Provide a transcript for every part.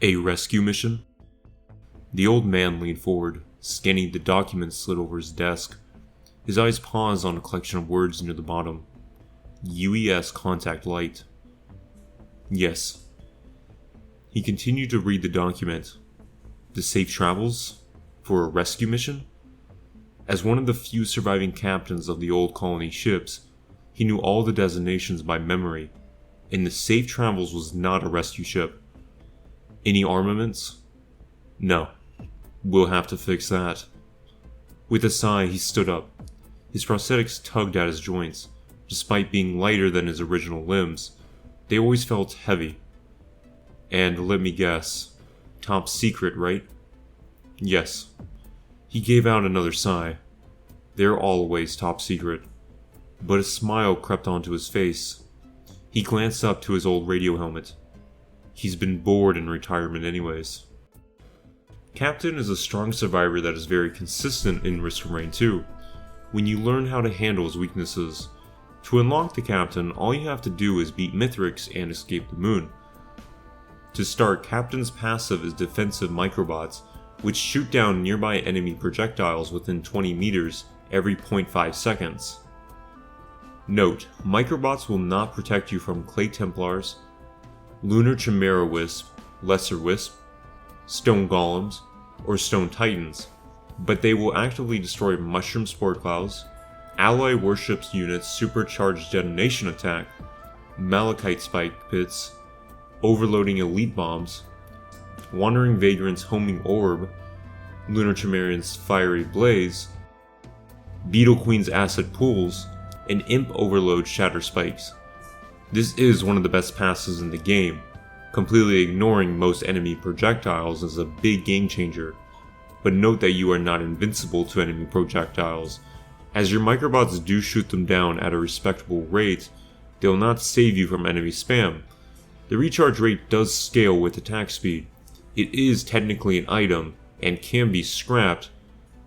A rescue mission? The old man leaned forward, scanning the document slid over his desk. His eyes paused on a collection of words near the bottom. UES contact light. Yes. He continued to read the document. The safe travels? For a rescue mission? As one of the few surviving captains of the old colony ships, he knew all the designations by memory, and the safe travels was not a rescue ship. Any armaments? No. We'll have to fix that. With a sigh, he stood up. His prosthetics tugged at his joints. Despite being lighter than his original limbs, they always felt heavy. And let me guess, top secret, right? Yes. He gave out another sigh. They're always top secret. But a smile crept onto his face. He glanced up to his old radio helmet. He's been bored in retirement anyways. Captain is a strong survivor that is very consistent in Risk of Rain 2, when you learn how to handle his weaknesses. To unlock the Captain, all you have to do is beat Mithrix and escape the moon. To start, Captain's passive is defensive microbots, which shoot down nearby enemy projectiles within 20 meters every 0.5 seconds. Note, microbots will not protect you from Clay Templars, Lunar Chimera Wisp, Lesser Wisp, Stone Golems, or Stone Titans, but they will actively destroy Mushroom Spore Clouds, Ally Warships Units Supercharged Detonation Attack, Malachite Spike Pits, Overloading Elite Bombs, Wandering Vagrant's Homing Orb, Lunar Chimerian's Fiery Blaze, Beetle Queen's Acid Pools, and Imp Overload Shatter Spikes. This is one of the best passes in the game. Completely ignoring most enemy projectiles is a big game changer, but note that you are not invincible to enemy projectiles. As your microbots do shoot them down at a respectable rate, they will not save you from enemy spam. The recharge rate does scale with attack speed. It is technically an item and can be scrapped,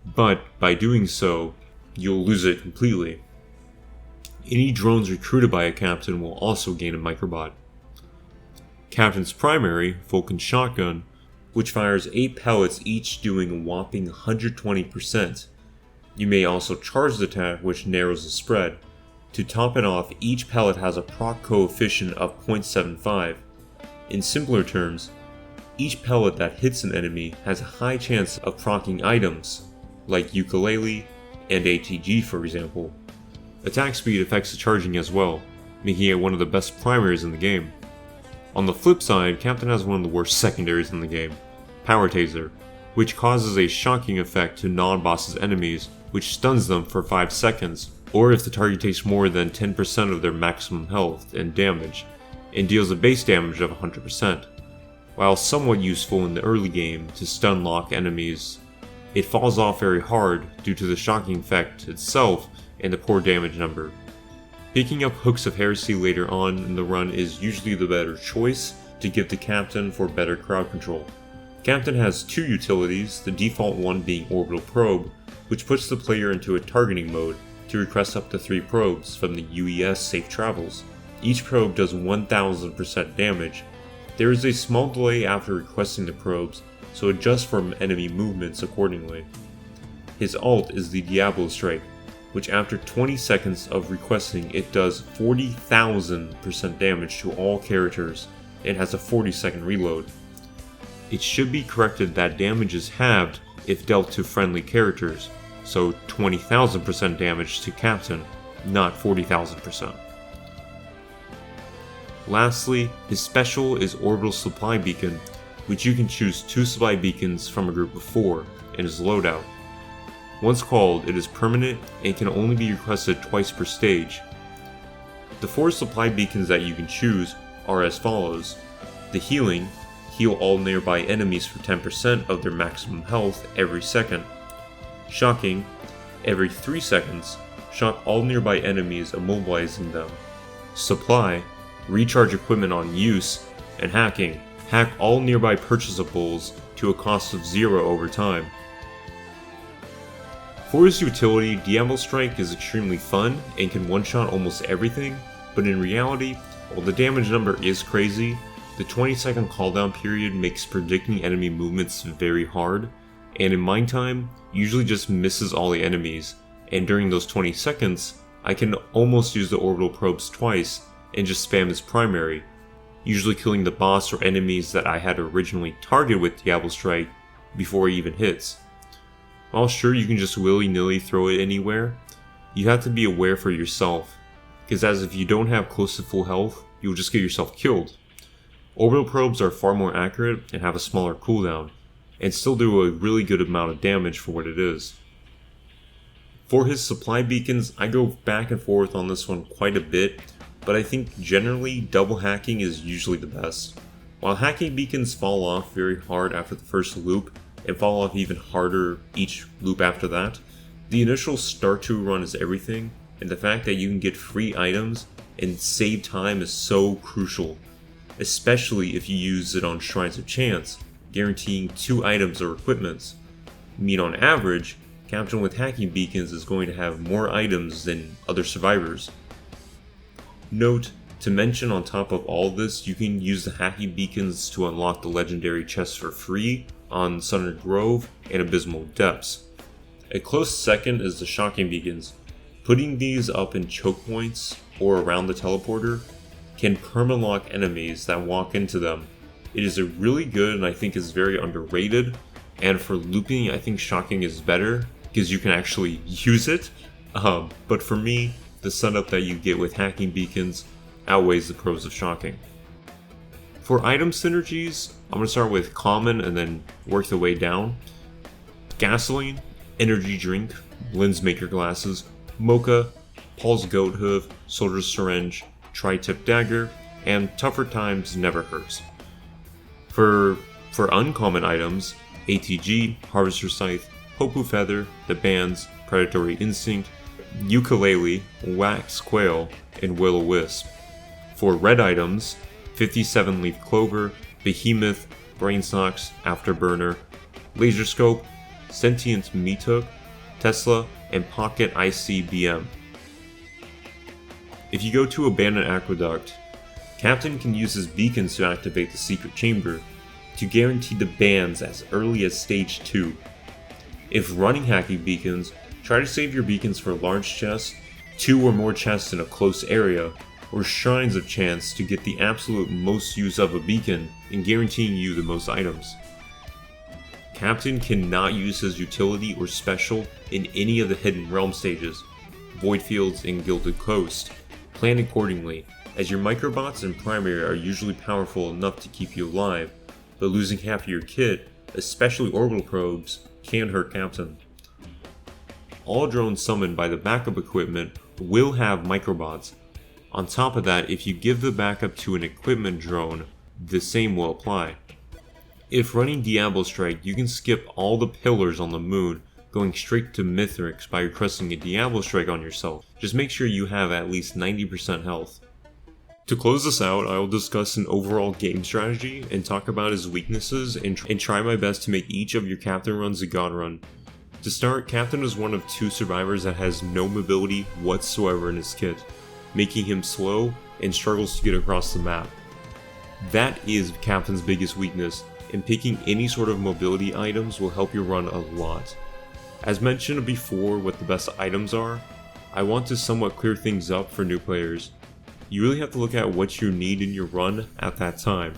but by doing so, you'll lose it completely. Any drones recruited by a captain will also gain a microbot. Captain's primary, Vulcan Shotgun, which fires 8 pellets each doing a whopping 120%. You may also charge the attack, which narrows the spread. To top it off, each pellet has a proc coefficient of 0.75. In simpler terms, each pellet that hits an enemy has a high chance of proccing items, like Ukulele and ATG for example. Attack speed affects the charging as well, making it one of the best primaries in the game. On the flip side, Captain has one of the worst secondaries in the game, Power Taser, which causes a shocking effect to non-boss's enemies, which stuns them for 5 seconds, or if the target takes more than 10% of their maximum health and damage, and deals a base damage of 100%. While somewhat useful in the early game to stun lock enemies, it falls off very hard due to the shocking effect itself and the poor damage number. Picking up Hooks of Heresy later on in the run is usually the better choice to give the Captain for better crowd control. Captain has 2 utilities, the default one being Orbital Probe, which puts the player into a targeting mode to request up to 3 probes from the UES Safe Travels. Each probe does 1000% damage. There is a small delay after requesting the probes, so adjust for enemy movements accordingly. His ult is the Diablo Strike, which after 20 seconds of requesting it does 40,000% damage to all characters and has a 40-second reload. It should be corrected that damage is halved if dealt to friendly characters, so 20,000% damage to Captain, not 40,000%. Lastly, his special is Orbital Supply Beacon, which you can choose 2 supply beacons from a group of 4 in his loadout. Once called, it is permanent and can only be requested twice per stage. The 4 supply beacons that you can choose are as follows. The Healing, heal all nearby enemies for 10% of their maximum health every second. Shocking, every 3 seconds, shock all nearby enemies immobilizing them. Supply, recharge equipment on use. And Hacking, hack all nearby purchasables to a cost of 0 over time. For his utility, Diablo Strike is extremely fun and can one-shot almost everything, but in reality, while the damage number is crazy, the The 20-second cooldown period makes predicting enemy movements very hard, and in my time, usually just misses all the enemies, and during those 20 seconds, I can almost use the orbital probes twice and just spam his primary, usually killing the boss or enemies that I had originally targeted with Diablo Strike before he even hits. While sure you can just willy-nilly throw it anywhere, you have to be aware for yourself, because as if you don't have close to full health, you'll just get yourself killed. Orbital probes are far more accurate and have a smaller cooldown, and still do a really good amount of damage for what it is. For his supply beacons, I go back and forth on this one quite a bit, but I think generally double hacking is usually the best. While hacking beacons fall off very hard after the first loop, and fall off even harder each loop after that, the initial start to run is everything, and the fact that you can get free items and save time is so crucial, especially if you use it on Shrines of Chance, guaranteeing 2 items or equipments. I mean, on average, Captain with hacking beacons is going to have more items than other survivors. Note, to mention on top of all this, you can use the hacking beacons to unlock the legendary chests for free on Southern Grove and Abysmal Depths. A close second is the shocking beacons. Putting these up in choke points or around the teleporter can perma-lock enemies that walk into them. It is a really good and I think is very underrated, and for looping I think shocking is better because you can actually use it, but for me the setup that you get with hacking beacons outweighs the pros of shocking. For item synergies, I'm going to start with common and then work the way down. Gasoline, energy drink, lens-maker glasses, mocha, Paul's goat hoof, soldier's syringe, tri-tip dagger, and tougher times never hurts. For uncommon items, ATG, harvester scythe, hopu feather, the bands, predatory instinct, ukulele, wax quail, and will-o-wisp. For red items, 57-leaf clover, behemoth, brain socks, afterburner, laser scope, sentient meat hook, Tesla, and pocket ICBM. If you go to Abandoned Aqueduct, Captain can use his beacons to activate the secret chamber to guarantee the bans as early as stage 2. If running hacking beacons, try to save your beacons for large chests, 2 or more chests in a close area, or Shrines of Chance to get the absolute most use of a beacon and guaranteeing you the most items. Captain cannot use his utility or special in any of the Hidden Realm stages, Void Fields, and Gilded Coast. Plan accordingly, as your microbots and primary are usually powerful enough to keep you alive, but losing half of your kit, especially orbital probes, can hurt Captain. All drones summoned by the backup equipment will have microbots. On top of that, if you give the backup to an equipment drone, the same will apply. If running Diablo Strike, you can skip all the pillars on the moon, going straight to Mithrix by requesting a Diablo Strike on yourself. Just make sure you have at least 90% health. To close this out, I will discuss an overall game strategy and talk about his weaknesses and try my best to make each of your Captain runs a God run. To start, Captain is one of 2 survivors that has no mobility whatsoever in his kit, making him slow and struggles to get across the map. That is Captain's biggest weakness, and picking any sort of mobility items will help you run a lot. As mentioned before what the best items are, I want to somewhat clear things up for new players. You really have to look at what you need in your run at that time,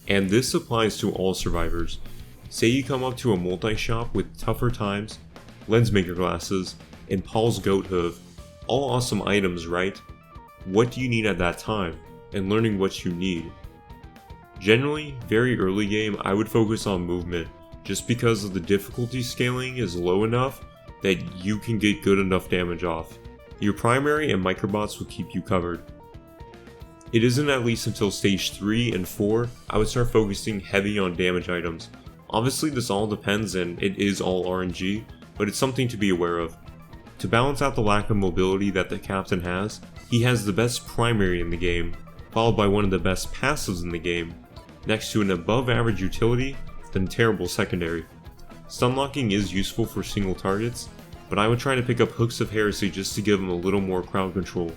and this applies to all survivors. Say you come up to a multi-shop with tougher times, lensmaker glasses, and Paul's goat hoof, all awesome items, right? What do you need at that time, and learning what you need. Generally, very early game I would focus on movement, just because of the difficulty scaling is low enough that you can get good enough damage off. Your primary and microbots will keep you covered. It isn't at least until stage 3 and 4 I would start focusing heavy on damage items. Obviously this all depends and it is all RNG, but it's something to be aware of. To balance out the lack of mobility that the Captain has, he has the best primary in the game, followed by one of the best passives in the game, next to an above average utility, then terrible secondary. Stunlocking is useful for single targets, but I would try to pick up Hooks of Heresy just to give him a little more crowd control,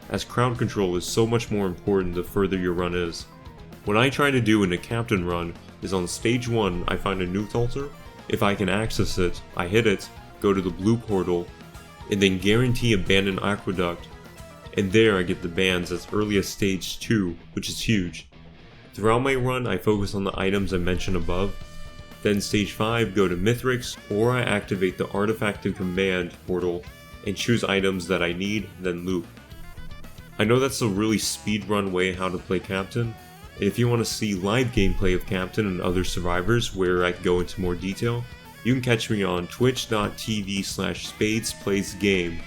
as crowd control is so much more important the further your run is. What I try to do in a captain run is on stage 1 I find a nuke altar, if I can access it, I hit it, go to the blue portal, and then guarantee abandon aqueduct, and there I get the bans as early as stage 2, which is huge. Throughout my run I focus on the items I mentioned above, then stage 5 go to Mithrix, or I activate the Artifact and Command portal and choose items that I need, then loop. I know that's a really speedrun way how to play Captain, and if you want to see live gameplay of Captain and other survivors where I can go into more detail, you can catch me on twitch.tv/spadesplaysgame,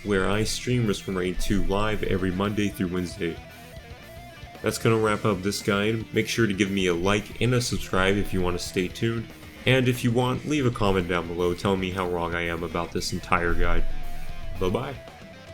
where I stream Risk from Rain 2 live every Monday through Wednesday. That's gonna wrap up this guide. Make sure to give me a like and a subscribe if you want to stay tuned, and if you want, leave a comment down below telling me how wrong I am about this entire guide. Bye bye.